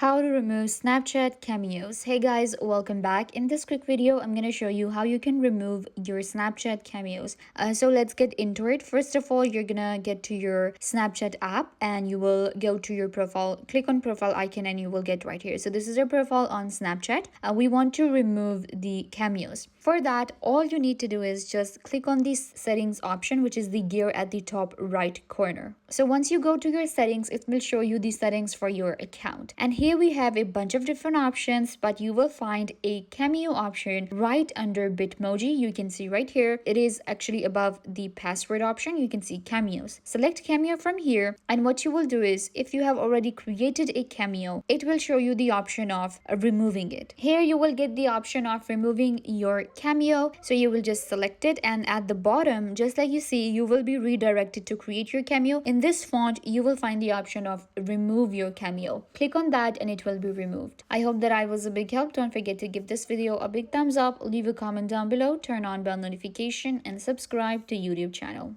How to remove Snapchat cameos. Hey guys, welcome back. In this quick video, I'm going to show you how you can remove your Snapchat cameos. So let's get into it. First of all, you're going to get to your Snapchat app and you will go to your profile, click on profile icon and you will get right here. So this is your profile on Snapchat. We want to remove the cameos. For that, all you need to do is just click on the settings option, which is the gear at the top right corner. So once you go to your settings, it will show you the settings for your account. And here we have a bunch of different options, but you will find a cameo option right under Bitmoji. You can see right here, it is actually above the password option. You can see cameos. Select cameo from here. And what you will do is, if you have already created a cameo, it will show you the option of removing it. Here you will get the option of removing your cameo. So you will just select it, and at the bottom, just like you see, you will be redirected to create your cameo. In this font, you will find the option of remove your cameo. Click on that and it will be removed. I hope that I was a big help. Don't forget to give this video a big thumbs up, leave a comment down below, turn on bell notification and subscribe to YouTube channel.